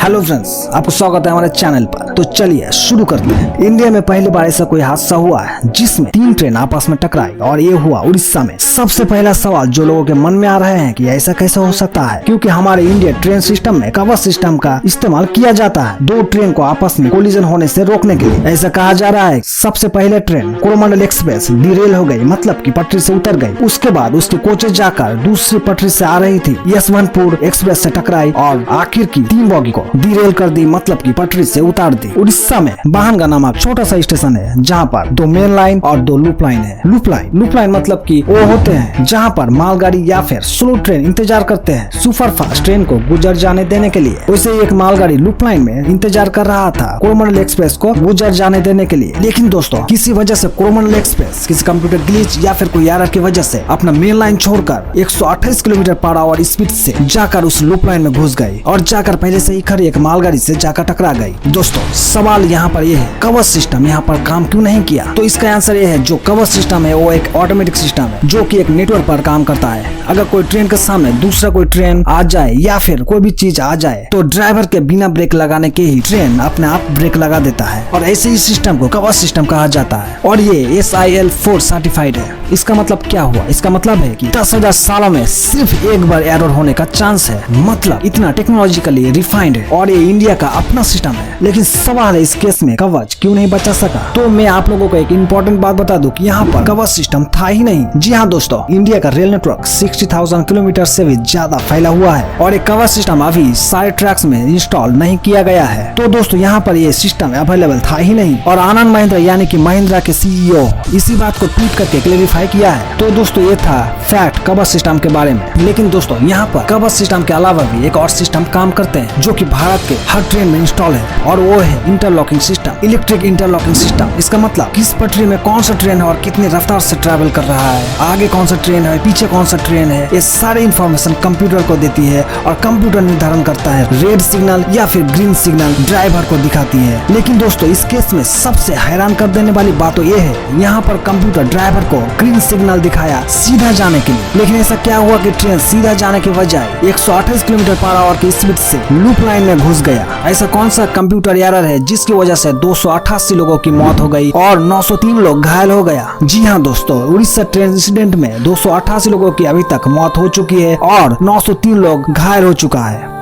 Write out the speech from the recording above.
Hello friends, आपको स्वागत है हमारे चैनल पर। तो चलिए शुरू करते हैं। इंडिया में पहली बार ऐसा कोई हादसा हुआ है जिसमें 3 ट्रेन आपस में टकराई और ये हुआ उड़ीसा में। सबसे पहला सवाल जो लोगों के मन में आ रहे हैं कि ऐसा कैसे हो सकता है, क्योंकि हमारे इंडियन ट्रेन सिस्टम में कवच सिस्टम का इस्तेमाल किया जाता है 2 ट्रेन को आपस में कोलिजन होने से रोकने के लिए। ऐसा कहा जा रहा है सबसे पहले ट्रेन कोरोमंडल एक्सप्रेस डिरेल हो गई, मतलब की पटरी से उतर गई। उसके बाद उसके कोचेज जाकर दूसरी पटरी से आ रही थी यशवंतपुर एक्सप्रेस से टकराई और आखिर की 3 बोगी को डिरेल कर दी, मतलब की पटरी से उतार दी। उड़ीसा में बाहनगा नामक छोटा सा स्टेशन है जहाँ पर 2 मेन लाइन और 2 लूप लाइन है। लूप लाइन मतलब कि वो होते हैं जहाँ पर मालगाड़ी या फिर स्लो ट्रेन इंतजार करते हैं सुपर फास्ट ट्रेन को गुजर जाने देने के लिए। वैसे एक मालगाड़ी लूप लाइन में इंतजार कर रहा था कोरोमंडल एक्सप्रेस को गुजर जाने देने के लिए, लेकिन दोस्तों किसी वजह से कोरोमंडल एक्सप्रेस किसी कंप्यूटर ग्लिच या फिर कोई एरर की वजह से अपना मेन लाइन छोड़कर 128 किलोमीटर पर आवर स्पीड से जाकर उस लूप लाइन में घुस गई और जाकर पहले से ही खड़ी एक मालगाड़ी से जाकर टकरा गई। दोस्तों सवाल यहाँ पर यह है, कवच सिस्टम यहाँ पर काम क्यों नहीं किया? तो इसका आंसर यह है, जो कवच सिस्टम है वो एक ऑटोमेटिक सिस्टम है जो कि एक नेटवर्क पर काम करता है। अगर कोई ट्रेन के सामने दूसरा कोई ट्रेन आ जाए या फिर कोई भी चीज आ जाए तो ड्राइवर के बिना ब्रेक लगाने के ही ट्रेन अपने आप ब्रेक लगा देता है और ऐसे ही सिस्टम को कवच सिस्टम कहा जाता है और ये SIL 4 सर्टिफाइड है। इसका मतलब क्या हुआ? इसका मतलब है कि 10,000 सालों में सिर्फ एक बार एरर होने का चांस है, मतलब इतना टेक्नोलॉजिकली रिफाइंड है और ये इंडिया का अपना सिस्टम है। लेकिन सवाल है इस केस में कवच क्यों नहीं बचा सका? तो मैं आप लोगों को एक इम्पोर्टेंट बात बता दूं कि यहाँ पर कवच सिस्टम था ही नहीं। जी हाँ दोस्तों, इंडिया का रेल नेटवर्क 60,000 किलोमीटर से भी ज्यादा फैला हुआ है और एक कवच सिस्टम अभी सारे ट्रैक्स में इंस्टॉल नहीं किया गया है। तो दोस्तों यहाँ पर ये सिस्टम अवेलेबल था ही नहीं और आनंद महिंद्रा यानी कि महिंद्रा के CEO इसी बात को ट्वीट करके क्लेरिफाई किया है। तो दोस्तों ये था फैक्ट कवच सिस्टम के बारे में। लेकिन दोस्तों यहाँ पर कवच सिस्टम के अलावा भी एक और सिस्टम काम करते हैं जो कि भारत के हर ट्रेन में इंस्टॉल है और वो है interlocking system, electric interlocking system. इसका मतलब किस पटरी में कौन सा ट्रेन है और कितनी रफ्तार से ट्रैवल कर रहा है, आगे कौन सा ट्रेन है, पीछे कौन सा ट्रेन है, ये सारी इन्फॉर्मेशन कंप्यूटर को देती है और कंप्यूटर निर्धारण करता है रेड सिग्नल या फिर ग्रीन सिग्नल ड्राइवर को दिखाती है। लेकिन दोस्तों इस केस में सबसे हैरान कर देने वाली बात तो ये है, यहाँ पर कंप्यूटर ड्राइवर को ग्रीन सिग्नल दिखाया सीधा जाने के लिए, लेकिन ऐसा क्या हुआ कि ट्रेन सीधा जाने के बजाय 128 किलोमीटर पर आवर की स्पीड से लूप लाइन में घुस गया। ऐसा कौन सा कंप्यूटर एरर है जिसकी वजह से 288 लोगों की मौत हो गई और 903 लोग घायल हो गया? जी हाँ दोस्तों, उड़ीसा ट्रेन इंसिडेंट में 288 लोगों की अभी तक मौत हो चुकी है और 903 लोग घायल हो चुका है।